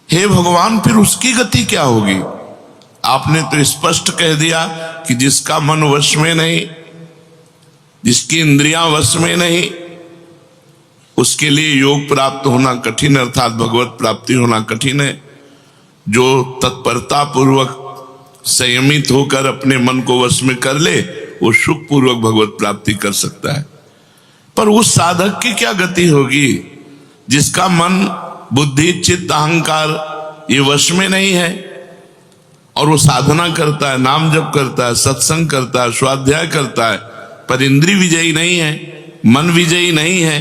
हे भगवान फिर उसकी गति क्या होगी? आपने तो स्पष्ट कह दिया कि जिसका मन वश में नहीं, जिसकी इंद्रियां वश में नहीं, उसके लिए योग प्राप्त होना कठिन, अर्थात भगवत प्राप्ति होना कठिन है। जो तत्परता पूर्वक संयमित होकर अपने मन को वश में कर ले, वो सुख पूर्वक भगवत प्राप्ति कर सकता है। पर उस साधक की क्या गति होगी जिसका मन, बुद्धि, चित्त, अहंकार ये वश में नहीं है, और वो साधना करता है, नाम जप करता है, सत्संग करता है, स्वाध्याय करता है, पर इंद्रिय विजयी नहीं है, मन विजयी नहीं है।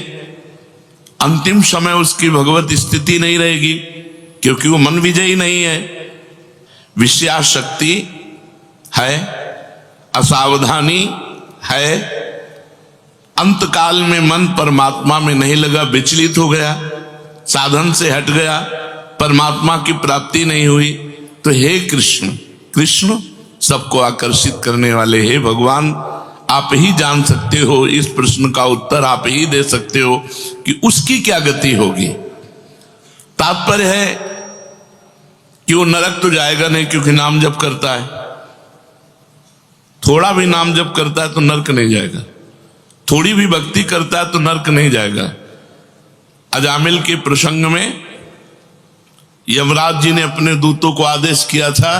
अंतिम समय उसकी भगवत स्थिति नहीं रहेगी, क्योंकि वो मन विजयी नहीं है। विषयाशक्ति है, असावधानी है, अंतकाल में मन परमात्मा में नहीं लगा, विचलित हो गया, साधन से हट गया, परमात्मा की प्राप्ति नहीं हुई। तो हे कृष्ण, कृष्ण सबको आकर्षित करने वाले, हे भगवान आप ही जान सकते हो, इस प्रश्न का उत्तर आप ही दे सकते हो कि उसकी क्या गति होगी। तात्पर्य है कि वो नरक तो जाएगा नहीं, क्योंकि नाम जप करता है। थोड़ा भी नाम जप करता है तो नरक नहीं जाएगा, थोड़ी भी भक्ति करता है तो नरक नहीं जाएगा। अजामिल के प्रसंग में यमराज जी ने अपने दूतों को आदेश किया था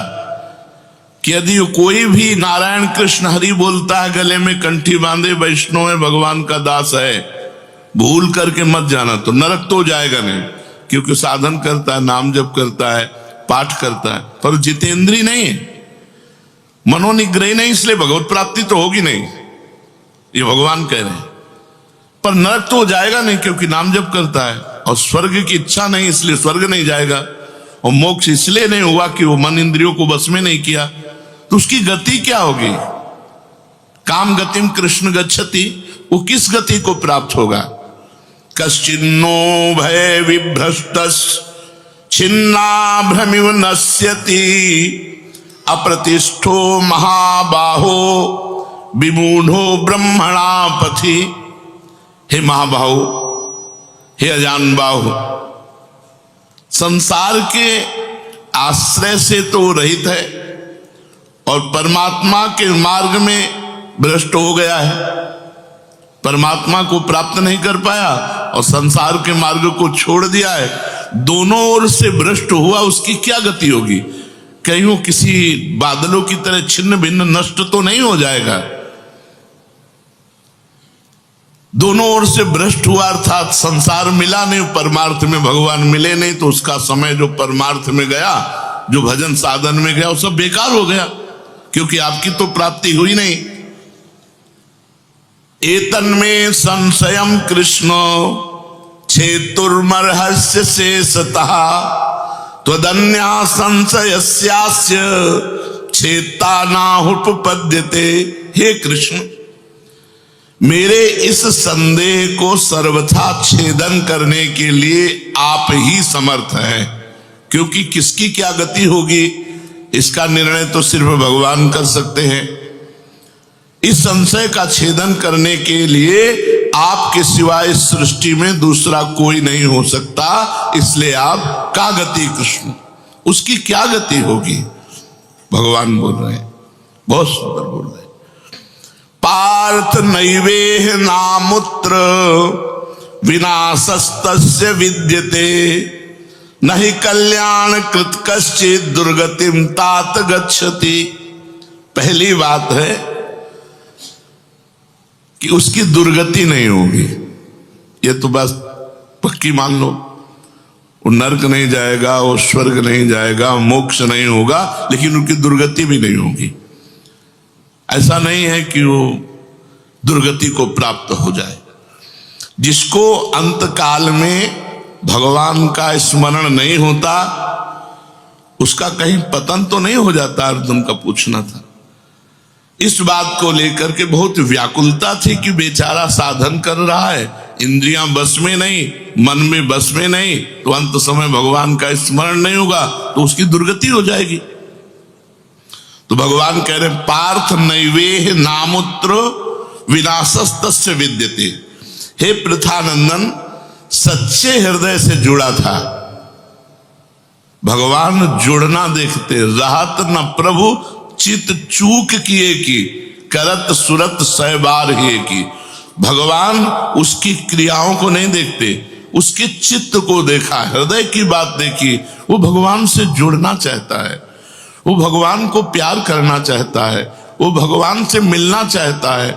कि यदि कोई भी नारायण कृष्ण हरि बोलता है, गले में कंठी बांधे, वैष्णव है, भगवान का दास है, भूल करके मत जाना, तो नरक तो जाएगा नहीं, क्योंकि साधन करता है, नाम जप करता है, पाठ करता है, पर जितेंद्रीय नहीं है, मनोनिग्रही नहीं, इसलिए भगवत प्राप्ति तो होगी नहीं, ये भगवान कह रहे हैं। पर नरक तो जाएगा नहीं, क्योंकि नाम जप करता है, और स्वर्ग की इच्छा नहीं, इसलिए स्वर्ग नहीं जाएगा, और मोक्ष इसलिए नहीं हुआ कि वो मन इंद्रियों को बस में नहीं किया। तो उसकी गति क्या होगी? काम गतिम कृष्ण गच्छति, वो किस गति को प्राप्त होगा? कश्चिन्नो भय विभ्रष्टस् छिन्ना भ्रमिव नश्यति, अप्रतिष्ठो महाबाहो विमूढ़ो ब्रह्मणा पथि। हे महाबाहो, हे अजान बाहु, संसार के आश्रय से तो रहित है और परमात्मा के मार्ग में भ्रष्ट हो गया है, परमात्मा को प्राप्त नहीं कर पाया और संसार के मार्ग को छोड़ दिया है, दोनों ओर से भ्रष्ट हुआ, उसकी क्या गति होगी? कहीं वो किसी बादलों की तरह छिन्न भिन्न नष्ट तो नहीं हो जाएगा। दोनों ओर से भ्रष्ट हुआ, अर्थात संसार मिला नहीं, परमार्थ में भगवान मिले नहीं, तो उसका समय जो परमार्थ में गया, जो भजन साधन में गया, वो सब बेकार हो गया, क्योंकि आपकी तो प्राप्ति हुई नहीं। एतन्मे संशयम कृष्ण छेतुर्मर्हस्य शेषतः त्वदन्या संशयस्यास्य छेता नाहुपपद्यते। हे कृष्ण, मेरे इस संदेह को सर्वथा छेदन करने के लिए आप ही समर्थ हैं, क्योंकि किसकी क्या गति होगी इसका निर्णय तो सिर्फ भगवान कर सकते हैं। इस संशय का छेदन करने के लिए आपके सिवाय इस सृष्टि में दूसरा कोई नहीं हो सकता, इसलिए आप का गति कृष्ण, उसकी क्या गति होगी? भगवान बोल रहे हैं, बहुत सुंदर बोल रहे हैं। पार्थ नैवेह नामुत्र विनाशस्तस्य विद्यते, नहि कल्याण कृत कश्चित् दुर्गतिम तात गच्छति। पहली बात है कि उसकी दुर्गति नहीं होगी, ये तो बस पक्की मान लो। वो नरक नहीं जाएगा, वो स्वर्ग नहीं जाएगा, मोक्ष नहीं होगा, लेकिन उनकी दुर्गति भी नहीं होगी। ऐसा नहीं है कि वो दुर्गति को प्राप्त हो जाए। जिसको अंतकाल में भगवान का स्मरण नहीं होता, उसका कहीं पतन तो नहीं हो जाता? अर्जुन का पूछना था। इस बात को लेकर के बहुत व्याकुलता थी कि बेचारा साधन कर रहा है, इंद्रियां बस में नहीं, मन में बस में नहीं, तो अंत समय भगवान का स्मरण नहीं होगा तो उसकी दुर्गति हो जाएगी। तो भगवान कह रहे पार्थ नैवेह नामुत्र विनाशस्तस्य विद्यते। हे पृथानंदन, सच्चे हृदय से जुड़ा था, भगवान जुड़ना देखते। रहत न प्रभु चित चूक किए की, करत सुरत सै बार ही की। भगवान उसकी क्रियाओं को नहीं देखते, उसके चित्त को देखा, हृदय की बात देखी। वो भगवान से जुड़ना चाहता है, वो भगवान को प्यार करना चाहता है, वो भगवान से मिलना चाहता है,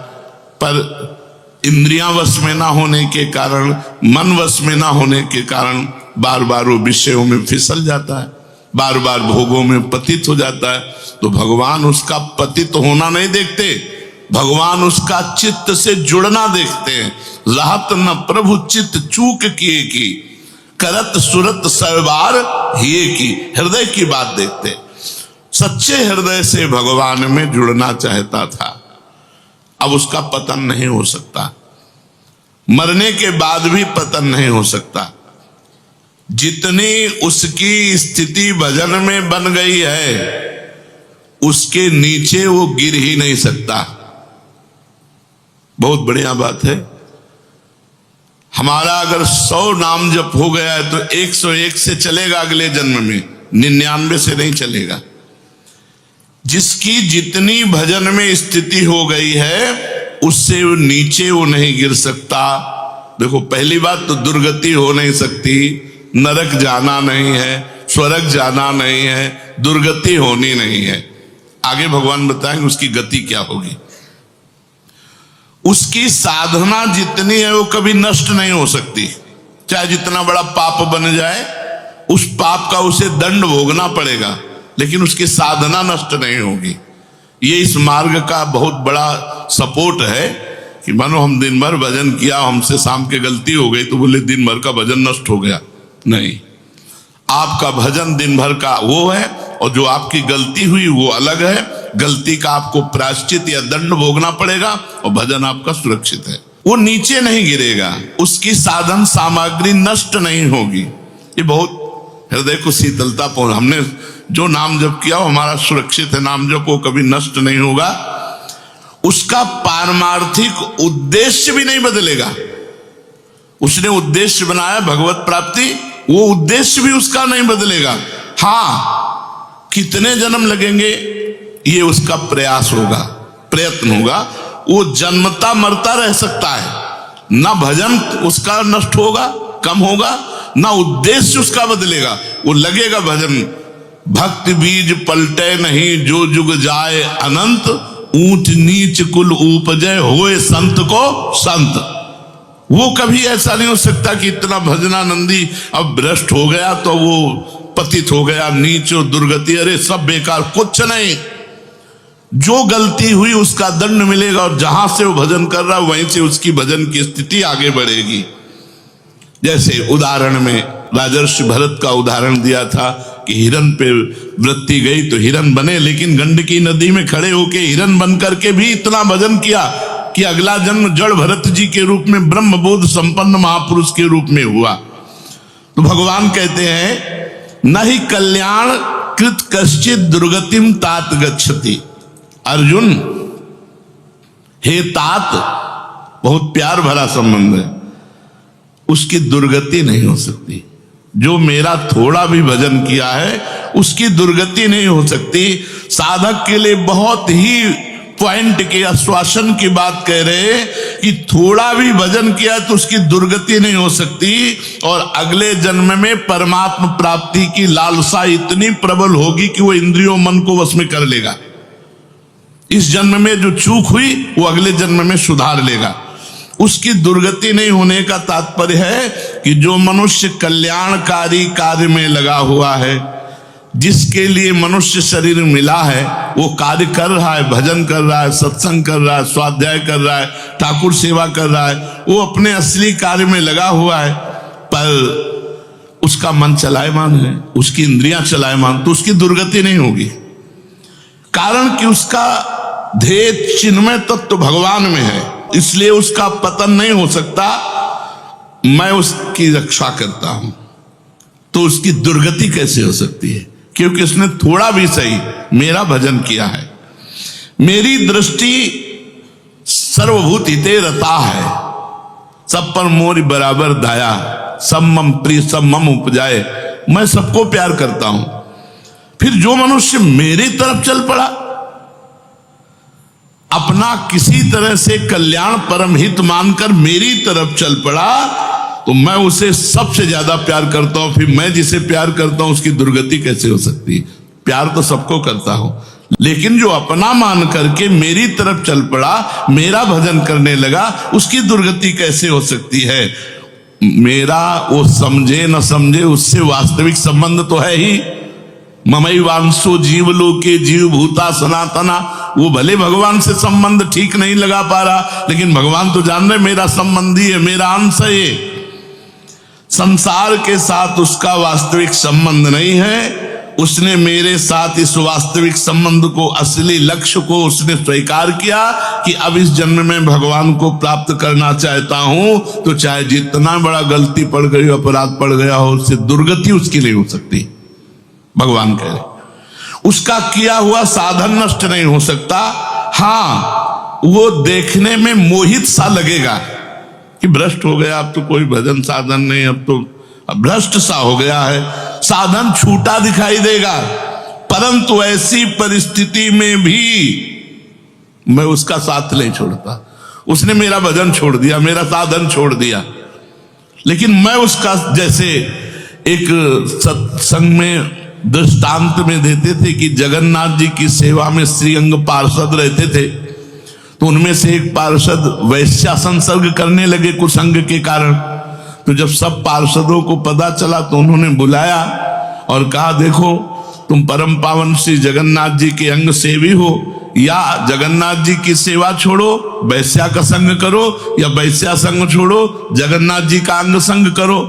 पर इंद्रियां वश में ना होने के कारण, मन वश में ना होने के कारण बार बार वो विषयों में फिसल जाता है, बार बार भोगों में पतित हो जाता है। तो भगवान उसका पतित होना नहीं देखते, भगवान उसका चित्त से जुड़ना देखते हैं। रहत न प्रभु चित्त चूक किए की, करत सुरत सरबार हिए की। हृदय की बात देखते, सच्चे हृदय से भगवान में जुड़ना चाहता था। अब उसका पतन नहीं हो सकता, मरने के बाद भी पतन नहीं हो सकता। जितनी उसकी स्थिति भजन में बन गई है, उसके नीचे वो गिर ही नहीं सकता। बहुत बढ़िया बात है। हमारा अगर 100 नाम जप हो गया है तो 101 से चलेगा अगले जन्म में, 99 से नहीं चलेगा। जिसकी जितनी भजन में स्थिति हो गई है, उससे वो नीचे वो नहीं गिर सकता। देखो, पहली बात तो दुर्गति हो नहीं सकती, नरक जाना नहीं है, स्वर्ग जाना नहीं है, दुर्गति होनी नहीं है। आगे भगवान बताएंगे उसकी गति क्या होगी। उसकी साधना जितनी है वो कभी नष्ट नहीं हो सकती। चाहे जितना बड़ा पाप बन जाए, उस पाप का उसे दंड भोगना पड़ेगा, लेकिन उसकी साधना नष्ट नहीं होगी। ये इस मार्ग का बहुत बड़ा सपोर्ट है कि मानो हम दिन भर भजन किया, हमसे शाम के गलती हो गई तो बोले दिन भर का भजन नष्ट हो गया। नहीं, आपका भजन दिन भर का वो है, और जो आपकी गलती हुई वो अलग है। गलती का आपको प्रायश्चित या दंड भोगना पड़ेगा, और भजन आपका सुरक्षित है। वो नीचे नहीं गिरेगा, उसकी साधन सामग्री नष्ट नहीं होगी। ये बहुत हृदय को शीतलता पहुंच। हमने जो नाम जप किया वो हमारा सुरक्षित है, नाम जप वो कभी नष्ट नहीं होगा। उसका पारमार्थिक उद्देश्य भी नहीं बदलेगा। उसने उद्देश्य बनाया भगवत प्राप्ति, वो उद्देश्य भी उसका नहीं बदलेगा। हाँ, कितने जन्म लगेंगे ये उसका प्रयास होगा, प्रयत्न होगा। वो जन्मता मरता रह सकता है, ना भजन उसका नष्ट होगा, कम होगा, ना उद्देश्य उसका बदलेगा। वो लगेगा भजन। भक्त बीज पलटे नहीं, जो जुग जाए अनंत, ऊंच नीच कुल उपजय होए संत को संत। वो कभी ऐसा नहीं हो सकता कि इतना भजनानंदी अब भ्रष्ट हो गया तो वो पतित हो गया, नीच और दुर्गति, अरे सब बेकार, कुछ नहीं। जो गलती हुई उसका दंड मिलेगा, और जहां से वो भजन कर रहा है वहीं से उसकी भजन की स्थिति आगे बढ़ेगी। जैसे उदाहरण में राजर्षि भरत का उदाहरण दिया था कि हिरन पे वृत्ति गई तो हिरन बने, लेकिन गंडकी नदी में खड़े होके हिरन बन करके भी इतना भजन किया कि अगला जन्म जड़ भरत जी के रूप में ब्रह्मबोध संपन्न महापुरुष के रूप में हुआ। तो भगवान कहते हैं, न ही कल्याण कृत कश्चित दुर्गतिम तात गच्छति। अर्जुन, हे तात, बहुत प्यार भरा संबंध है, उसकी दुर्गति नहीं हो सकती। जो मेरा थोड़ा भी भजन किया है उसकी दुर्गति नहीं हो सकती। साधक के लिए बहुत ही पॉइंट के आश्वासन की बात कह रहे कि थोड़ा भी भजन किया तो उसकी दुर्गति नहीं हो सकती, और अगले जन्म में परमात्मा प्राप्ति की लालसा इतनी प्रबल होगी कि वो इंद्रियों मन को वश में कर लेगा। इस जन्म में जो चूक हुई वो अगले जन्म में सुधार लेगा। उसकी दुर्गति नहीं होने का तात्पर्य है कि जो मनुष्य कल्याणकारी कार्य में लगा हुआ है, जिसके लिए मनुष्य शरीर मिला है, वो कार्य कर रहा है, भजन कर रहा है, सत्संग कर रहा है, स्वाध्याय कर रहा है, ठाकुर सेवा कर रहा है, वो अपने असली कार्य में लगा हुआ है, पर उसका मन चलायमान है, उसकी इंद्रियां चलायमान, तो उसकी दुर्गति नहीं होगी। कारण कि उसका ध्येय चिन्मय तत्व तो भगवान में है, इसलिए उसका पतन नहीं हो सकता। मैं उसकी रक्षा करता हूं, तो उसकी दुर्गति कैसे हो सकती है? क्योंकि उसने थोड़ा भी सही मेरा भजन किया है। मेरी दृष्टि सर्वभूत हिते रता है, सब पर मोरी बराबर दाया, सब मम प्रिय सब मम उपजाए, मैं सबको प्यार करता हूं। फिर जो मनुष्य मेरी तरफ चल पड़ा, अपना किसी तरह से कल्याण परम हित मानकर मेरी तरफ चल पड़ा, तो मैं उसे सबसे ज्यादा प्यार करता हूं। फिर मैं जिसे प्यार करता हूं उसकी दुर्गति कैसे हो सकती है? प्यार तो सबको करता हूं, लेकिन जो अपना मान करके मेरी तरफ चल पड़ा, मेरा भजन करने लगा, उसकी दुर्गति कैसे हो सकती है? मेरा वो समझे न समझे, उससे वास्तविक संबंध तो है ही। ममई वांसो जीवलोके जीव भूता सनातना। वो भले भगवान से संबंध ठीक नहीं लगा पा रहा, लेकिन भगवान तो जान रहे मेरा संबंधी है, मेरा अंश है। ये संसार के साथ उसका वास्तविक संबंध नहीं है। उसने मेरे साथ इस वास्तविक संबंध को, असली लक्ष्य को उसने स्वीकार किया कि अब इस जन्म में भगवान को प्राप्त करना चाहता हूं, तो चाहे जितना बड़ा गलती पड़ गई हो, अपराध पड़ गया हो, उससे दुर्गति उसकी नहीं हो सकती। भगवान कह रहे उसका किया हुआ साधन नष्ट नहीं हो सकता। हां, वो देखने में मोहित सा लगेगा कि भ्रष्ट हो गया, अब तो कोई भजन साधन नहीं, अब तो भ्रष्ट सा हो गया है, साधन छूटा दिखाई देगा। परंतु ऐसी परिस्थिति में भी मैं उसका साथ नहीं छोड़ता। उसने मेरा भजन छोड़ दिया, मेरा साधन छोड़ दिया, लेकिन मैं उसका, जैसे एक सत्संग में दृष्टांत में देते थे कि जगन्नाथ जी की सेवा में श्रीअंग पार्षद रहते थे, तो उनमें से एक पार्षद वैश्या संसर्ग करने लगे कुसंग के कारण। तो जब सब पार्षदों को पता चला तो उन्होंने बुलाया और कहा, देखो तुम परम पावन श्री जगन्नाथ जी के अंग सेवी हो, या जगन्नाथ जी की सेवा छोड़ो वैश्या का संग करो, या वैश्या संग छोड़ो जगन्नाथ जी का अंग संग करो।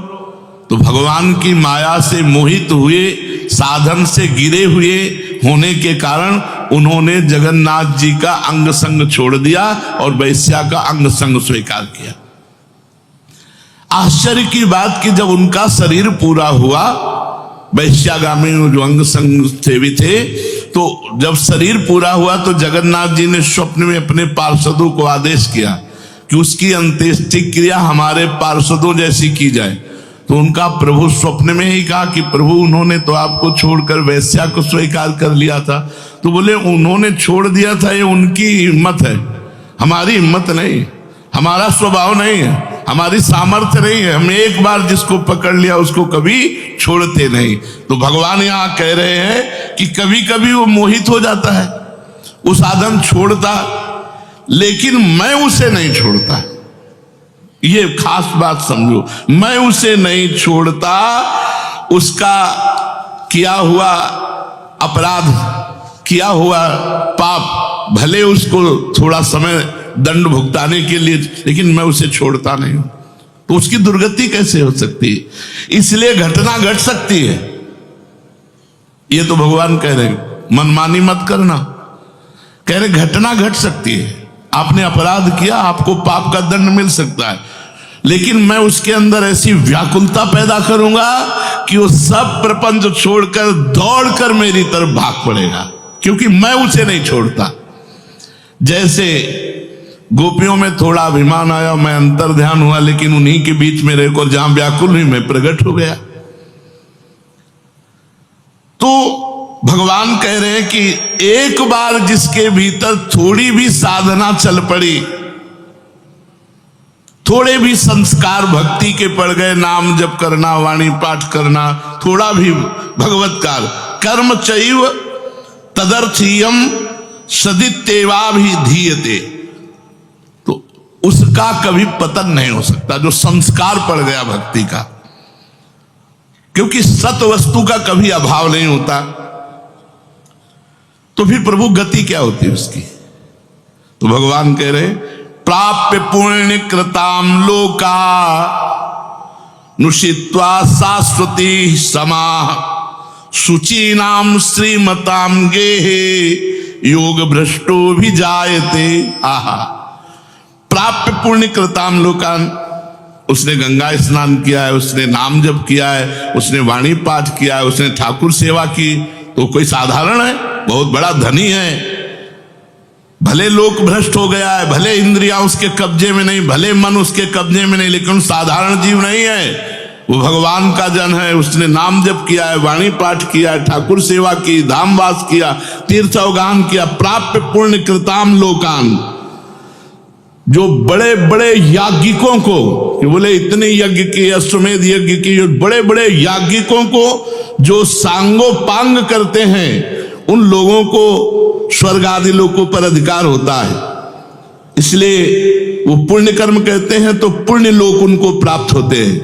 तो भगवान की माया से मोहित हुए, साधन से गिरे हुए होने के कारण उन्होंने जगन्नाथ जी का अंग संग छोड़ दिया और वैश्या का अंग संग स्वीकार किया। आश्चर्य की बात कि जब उनका शरीर पूरा हुआ, वैश्यागामी जो अंग संग सेवी थे, तो जब शरीर पूरा हुआ तो जगन्नाथ जी ने स्वप्न में अपने पार्षदों को आदेश किया कि उसकी अंत्येष्टि क्रिया हमारे पार्षदों जैसी की जाए। तो उनका प्रभु स्वप्न में ही कहा कि प्रभु उन्होंने तो आपको छोड़कर वैश्या को स्वीकार कर लिया था। तो बोले उन्होंने छोड़ दिया था, ये उनकी हिम्मत है, हमारी हिम्मत नहीं, हमारा स्वभाव नहीं है, हमारी सामर्थ्य नहीं है। हम एक बार जिसको पकड़ लिया उसको कभी छोड़ते नहीं। तो भगवान यहां कह रहे हैं कि कभी कभी वो मोहित हो जाता है, वो साधन छोड़ता, लेकिन मैं उसे नहीं छोड़ता। ये खास बात समझो, मैं उसे नहीं छोड़ता। उसका किया हुआ अपराध, किया हुआ पाप, भले उसको थोड़ा समय दंड भुगताने के लिए, लेकिन मैं उसे छोड़ता नहीं हूं। तो उसकी दुर्गति कैसे हो सकती है? इसलिए घटना घट सकती है। ये तो भगवान कह रहे हैं मनमानी मत करना, कह रहे घटना घट सकती है। आपने अपराध किया, आपको पाप का दंड मिल सकता है, लेकिन मैं उसके अंदर ऐसी व्याकुलता पैदा करूंगा कि वो सब प्रपंच छोड़कर दौड़कर मेरी तरफ भाग पड़ेगा, क्योंकि मैं उसे नहीं छोड़ता। जैसे गोपियों में थोड़ा अभिमान आया, मैं अंतर ध्यान हुआ, लेकिन उन्हीं के बीच में रहकर जहां व्याकुल हुई मैं प्रकट हो गया। तो भगवान कह रहे हैं कि एक बार जिसके भीतर थोड़ी भी साधना चल पड़ी, थोड़े भी संस्कार भक्ति के पड़ गए, नाम जप करना, वाणी पाठ करना, थोड़ा भी भगवत्कार, कर्म चैव तदर्थीयम सदित्येवाभिधीयते, तो उसका कभी पतन नहीं हो सकता जो संस्कार पड़ गया भक्ति का, क्योंकि सत वस्तु का कभी अभाव नहीं होता। तो फिर प्रभु गति क्या होती है उसकी? तो भगवान कह रहे प्राप्य पुण्य कृताम लोका नुषित्वा शाश्वती समाह शुचि नाम श्रीमताम गेहे योग भ्रष्टो भी जायते। आहा, प्राप्य पुण्य कृताम लोकान, उसने गंगा स्नान किया है, उसने नाम जप किया है, उसने वाणी पाठ किया है, उसने ठाकुर सेवा की, तो कोई साधारण है? बहुत बड़ा धनी है। भले लोक भ्रष्ट हो गया है, भले इंद्रियां उसके कब्जे में नहीं, भले मन उसके कब्जे में नहीं, लेकिन साधारण जीव नहीं है। वो भगवान का जन है, उसने नाम जप किया है, वाणी पाठ किया है, ठाकुर सेवा की, धामवास किया, तीर्थ अवगान किया, प्राप्य पुण्य कृताम लोकान। जो बड़े बड़े याज्ञिकों को, कि बोले इतने यज्ञ किए, अश्वमेध यज्ञ किए, बड़े बड़े याज्ञिकों को जो सांगोपांग करते हैं, उन लोगों को स्वर्ग आदि लोकों पर अधिकार होता है। इसलिए वो पुण्य कर्म कहते हैं तो पुण्य लोक उनको प्राप्त होते हैं।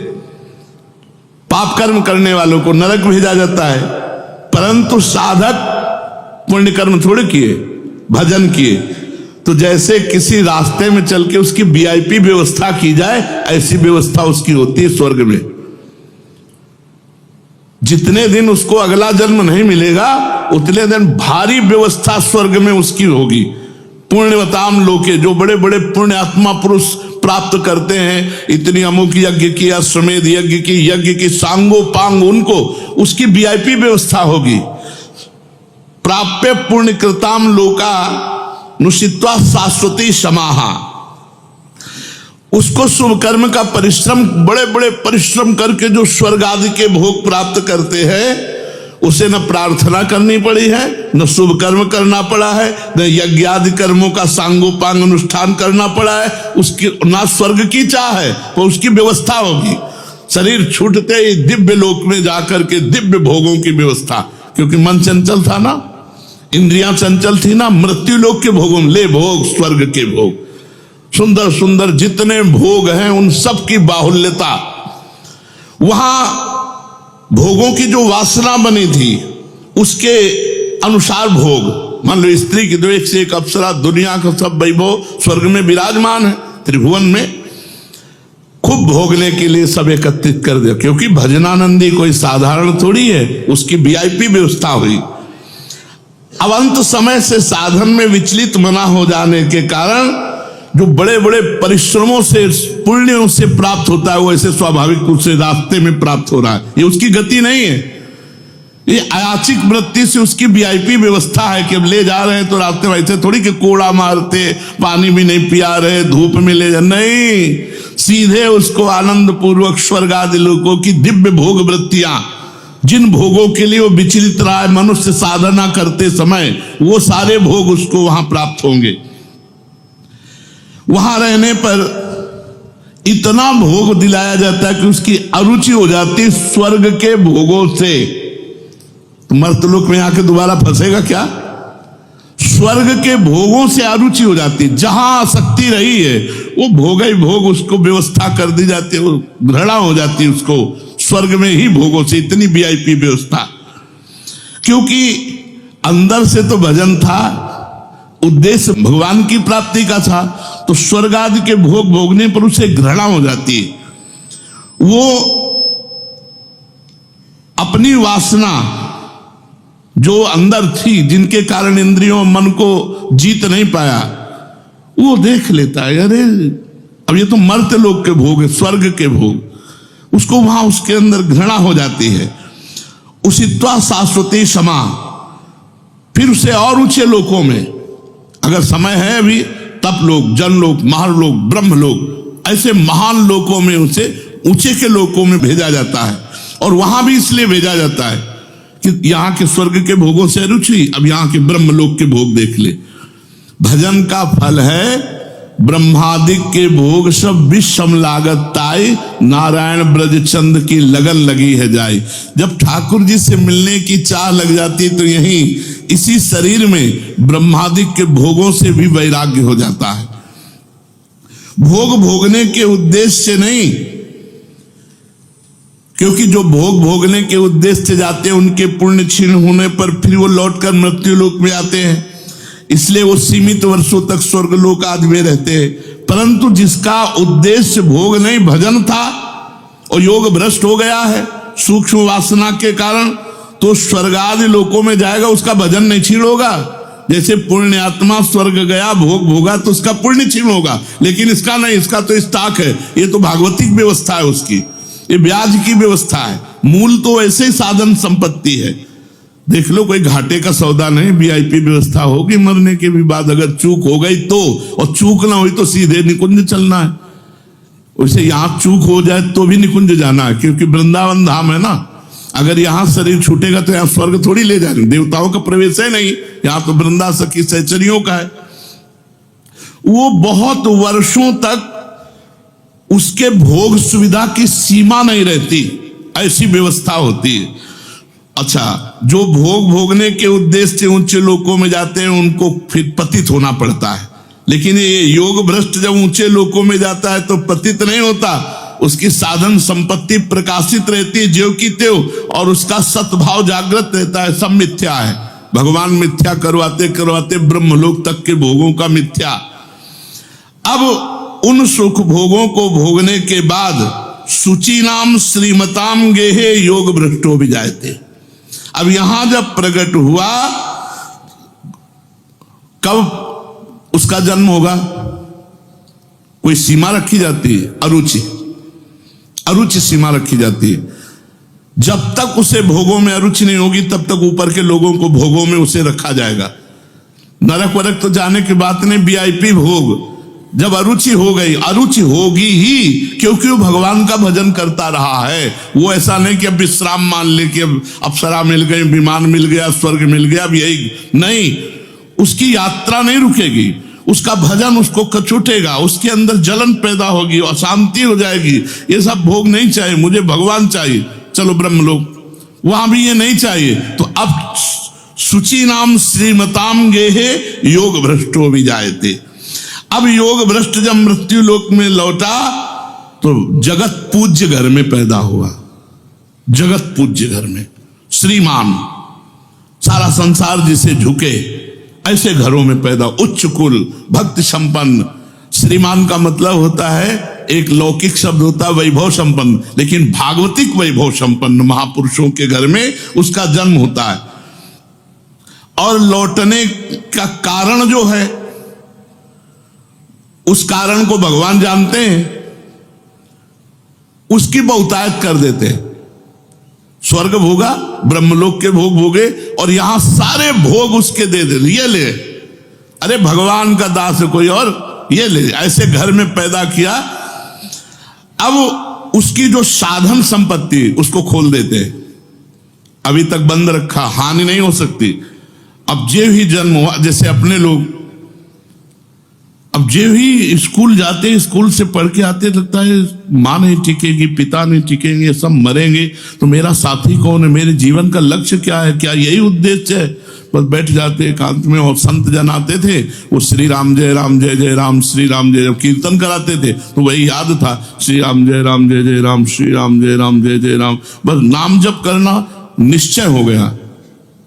पाप कर्म करने वालों को नरक भेजा जाता है। परंतु साधक पुण्य कर्म थोड़े किए, भजन किए, तो जैसे किसी रास्ते में चल के उसकी वीआईपी व्यवस्था की जाए, ऐसी व्यवस्था उसकी होती है स्वर्ग में। जितने दिन उसको अगला जन्म नहीं मिलेगा, उतने दिन भारी व्यवस्था स्वर्ग में उसकी होगी। पुण्यवताम लोके, जो बड़े बड़े पुण्य आत्मा पुरुष प्राप्त करते हैं, इतनी अमुक यज्ञ की, अश्वमेध यज्ञ की सांगोपांग, उनको उसकी वीआईपी व्यवस्था होगी। प्राप्य पुण्य कृताम लोका नुषित्वा शाश्वती समाहा। उसको शुभ कर्म का परिश्रम, बड़े बड़े परिश्रम करके जो स्वर्ग आदि के भोग प्राप्त करते हैं, उसे न प्रार्थना करनी पड़ी है, न शुभ कर्म करना पड़ा है, न यज्ञ आदि कर्मों का सांगोपांग अनुष्ठान करना पड़ा है, उसकी ना स्वर्ग की चाह है, तो उसकी व्यवस्था होगी। शरीर छूटते ही दिव्य लोक में जाकर के दिव्य भोगों की व्यवस्था, क्योंकि मन चंचल था ना, इंद्रियां चंचल थी ना, मृत्यु लोक के भोगों में ले भोग, स्वर्ग के भोग, सुंदर सुंदर जितने भोग हैं उन सब की बाहुल्यता। वहां भोगों की जो वासना बनी थी उसके अनुसार भोग। मान लो स्त्री की तो एक से एक अप्सरा, दुनिया का सब वैभव स्वर्ग में विराजमान है, त्रिभुवन में खूब भोगने के लिए सब एकत्रित कर दिया। क्योंकि भजनानंदी कोई साधारण थोड़ी है, उसकी वीआईपी व्यवस्था हुई। अब अंत समय से साधन में विचलित मना हो जाने के कारण जो बड़े बड़े परिश्रमों से, पुण्यों से प्राप्त होता है, वो ऐसे स्वाभाविक रूप से रास्ते में प्राप्त हो रहा है। ये उसकी गति नहीं है, ये अयाचिक वृत्ति से उसकी वीआईपी व्यवस्था है कि अब ले जा रहे हैं तो रास्ते में ऐसे थोड़ी कि कोड़ा मारते, पानी भी नहीं पिया रहे, धूप में ले जा, नहीं, सीधे उसको आनंद पूर्वक स्वर्ग आदि लोगों की दिव्य भोग वृत्तियां, जिन भोगों के लिए वो विचलित रहा है मनुष्य साधना करते समय, वो सारे भोग उसको वहां प्राप्त होंगे। वहां रहने पर इतना भोग दिलाया जाता है कि उसकी अरुचि हो जाती है स्वर्ग के भोगों से। तो मर्तलोक में आके दोबारा फंसेगा क्या? स्वर्ग के भोगों से अरुचि हो जाती है, जहां आसक्ति रही है वो भोग ही भोग उसको व्यवस्था कर दी जाती है, वो घृणा हो जाती है उसको स्वर्ग में ही भोगों से, इतनी वीआईपी व्यवस्था। क्योंकि अंदर से तो भजन था, उद्देश्य भगवान की प्राप्ति का था, तो स्वर्ग आदि के भोग भोगने पर उसे घृणा हो जाती है। वो अपनी वासना जो अंदर थी, जिनके कारण इंद्रियों मन को जीत नहीं पाया, वो देख लेता है, अरे अब ये तो मर्त्य लोक के भोग है, स्वर्ग के भोग, उसको वहां उसके अंदर घृणा हो जाती है। उसित्वा शाश्वती समा, फिर उसे और ऊंचे लोकों में, अगर समय है अभी, तप लोक, जन लोक, महालोक, ब्रह्म लोक, ऐसे महान लोकों में उसे ऊंचे के लोकों में भेजा जाता है। और वहां भी इसलिए भेजा जाता है कि यहाँ के स्वर्ग के भोगों से रुचि, अब यहाँ के ब्रह्म लोक के भोग देख ले। भजन का फल है ब्रह्मादिक के भोग सब विषम लागत ताई, नारायण ब्रज चंद की लगन लगी है जाई। जब ठाकुर जी से मिलने की चाह लग जाती है तो यहीं इसी शरीर में ब्रह्मादिक के भोगों से भी वैराग्य हो जाता है। भोग भोगने के उद्देश्य से नहीं, क्योंकि जो भोग भोगने के उद्देश्य से जाते हैं उनके पुण्य क्षीण होने पर फिर वो लौटकर मृत्यु लोक में आते हैं, इसलिए वो सीमित वर्षों तक स्वर्ग लोक आदि में रहते हैं। परंतु जिसका उद्देश्य भोग नहीं भजन था और योग भ्रष्ट हो गया है सूक्ष्म वासना के कारण, तो स्वर्ग आदि लोकों में जाएगा, उसका भजन नहीं क्षीण होगा। जैसे पुण्य आत्मा स्वर्ग गया, भोग भोगा, तो उसका पुण्य क्षीण होगा, लेकिन इसका नहीं, इसका तो स्टॉक है, ये तो भागवतिक व्यवस्था है उसकी, ये ब्याज की व्यवस्था है। मूल तो ऐसे ही साधन संपत्ति है। देख लो, कोई घाटे का सौदा नहीं, वीआईपी व्यवस्था होगी। मरने के भी बाद अगर चूक हो गई तो, और चूक ना हुई तो सीधे निकुंज चलना है। वैसे यहां चूक हो जाए तो भी निकुंज जाना है, क्योंकि वृंदावन धाम है ना। अगर यहां शरीर छूटेगा तो यहां स्वर्ग थोड़ी ले जाएंगे, देवताओं का प्रवेश है नहीं, यहां तो वृंदा सखी सहचरियों का है। वो बहुत वर्षों तक उसके भोग सुविधा की सीमा नहीं रहती, ऐसी व्यवस्था होती है। अच्छा, जो भोग भोगने के उद्देश्य से ऊंचे लोकों में जाते हैं उनको फिर पतित होना पड़ता है, लेकिन ये योग भ्रष्ट जब ऊंचे लोकों में जाता है तो पतित नहीं होता, उसकी साधन संपत्ति प्रकाशित रहती है ज्यों की त्यों, और उसका सद्भाव जागृत रहता है। सब मिथ्या है, भगवान मिथ्या करवाते करवाते ब्रह्मलोक तक के भोगों का मिथ्या। अब उन सुख भोगों को भोगने के बाद शुचि नाम श्रीमताम गेहे योग भ्रष्टो भी जाते। अब यहां जब प्रकट हुआ, कब उसका जन्म होगा? कोई सीमा रखी जाती है? अरुचि, अरुचि सीमा रखी जाती है। जब तक उसे भोगों में अरुचि नहीं होगी तब तक ऊपर के लोगों को भोगों में उसे रखा जाएगा। नरक वरक तो जाने की बात नहीं, वीआईपी भोग। जब अरुचि हो गई, अरुचि होगी ही, क्योंकि वो भगवान का भजन करता रहा है। वो ऐसा नहीं कि अब विश्राम मान ले कि अब अप्सरा मिल गई, विमान मिल गया, स्वर्ग मिल गया, अब यही नहीं। उसकी यात्रा नहीं रुकेगी, उसका भजन उसको कचोटेगा, उसके अंदर जलन पैदा होगी, अशांति हो जाएगी। ये सब भोग नहीं चाहिए, मुझे भगवान चाहिए, चलो ब्रह्मलोक। वहां भी ये नहीं चाहिए। तो अब शुचि नाम श्रीमताम गेहे योग भ्रष्टो भी जायते। अब योग भ्रष्ट जब मृत्यु लोक में लौटा तो जगत पूज्य घर में पैदा हुआ, जगत पूज्य घर में श्रीमान, सारा संसार जिसे झुके ऐसे घरों में पैदा, उच्च कुल, भक्ति संपन्न। श्रीमान का मतलब होता है, एक लौकिक शब्द होता है वैभव संपन्न, लेकिन भागवतिक वैभव संपन्न महापुरुषों के घर में उसका जन्म होता है। और लौटने का कारण जो है, उस कारण को भगवान जानते हैं, उसकी बहुतायत कर देते हैं। स्वर्ग भोगा, ब्रह्मलोक के भोग भोगे, और यहां सारे भोग उसके दे दे, ये ले, अरे भगवान का दास है कोई और, ये ले, ऐसे घर में पैदा किया। अब उसकी जो साधन संपत्ति उसको खोल देते हैं, अभी तक बंद रखा, हानि नहीं हो सकती। अब जे ही जन्म हुआ, जैसे अपने लोग अब जे ही स्कूल जाते, स्कूल से पढ़ के आते, लगता है माँ नहीं टिकेगी, पिता नहीं टिकेंगे, सब मरेंगे, तो मेरा साथी कौन है, मेरे जीवन का लक्ष्य क्या है, क्या यही उद्देश्य है? बस बैठ जाते एकांत में, और संत जन आते थे, वो श्री राम जय जय राम, श्री राम जय, कीर्तन कराते थे तो वही याद था, श्री राम जय जय राम, श्री राम जय जय राम। बस नाम जप करना निश्चय हो गया।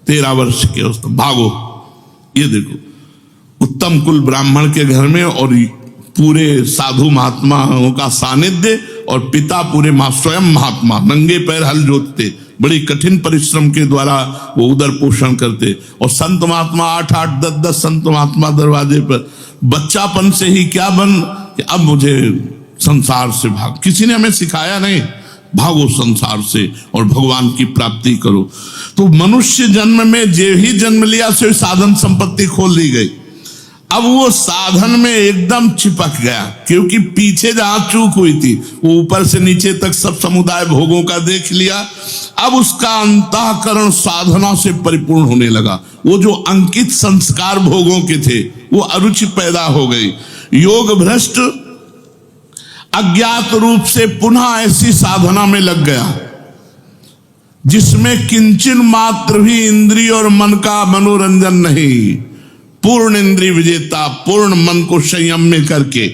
13 वर्ष के उस भागो, ये देखो, उत्तम कुल ब्राह्मण के घर में, और पूरे साधु महात्माओं का सानिध्य, और पिता पूरे स्वयं महात्मा नंगे पैर हल जोतते, बड़ी कठिन परिश्रम के द्वारा वो उदर पोषण करते। और संत महात्मा 8-8, 10-10 संत महात्मा दरवाजे पर। बच्चापन से ही क्या बन कि अब मुझे संसार से भाग, किसी ने हमें सिखाया नहीं, भागो संसार से और भगवान की प्राप्ति करो। तो मनुष्य जन्म में जे ही जन्म लिया से साधन संपत्ति खोल दी गई। अब वो साधन में एकदम चिपक गया, क्योंकि पीछे जहां चूक हुई थी वो ऊपर से नीचे तक सब समुदाय भोगों का देख लिया। अब उसका अंतःकरण साधना से परिपूर्ण होने लगा। वो जो अंकित संस्कार भोगों के थे वो अरुचि पैदा हो गई। योग भ्रष्ट अज्ञात रूप से पुनः ऐसी साधना में लग गया जिसमें किंचन मात्र भी इंद्रिय और मन का मनोरंजन नहीं, पूर्ण इंद्रिय विजेता, पूर्ण मन को संयम में करके।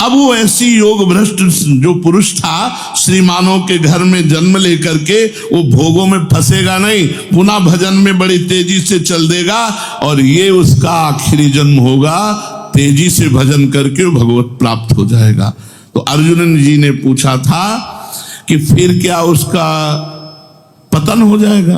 अब वो ऐसी योग भ्रष्ट जो पुरुष था, श्रीमानों के घर में जन्म लेकर के वो भोगों में फंसेगा नहीं, पुनः भजन में बड़ी तेजी से चल देगा, और ये उसका आखिरी जन्म होगा। तेजी से भजन करके भगवत प्राप्त हो जाएगा। तो अर्जुन जी ने पूछा था कि फिर क्या उसका पतन हो जाएगा?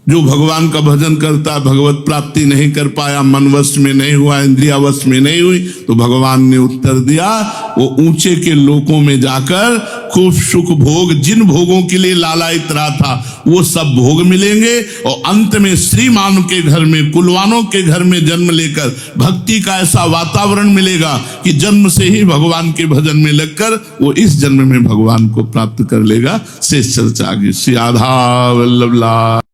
जो भगवान का भजन करता है, भगवत प्राप्ति नहीं कर पाया, मन वश में नहीं हुआ, इंद्रिया वश में नहीं हुई, तो भगवान ने उत्तर दिया वो ऊंचे के लोकों में जाकर खूब सुख भोग, जिन भोगों के लिए लालायित रहा था वो सब भोग मिलेंगे, और अंत में श्रीमान के घर में, कुलवानों के घर में जन्म लेकर भक्ति का ऐसा वातावरण मिलेगा कि जन्म से ही भगवान के भजन में लगकर वो इस जन्म में भगवान को प्राप्त कर लेगा। शेष चर्चा आगे। श्री राधा वल्लभ लाल।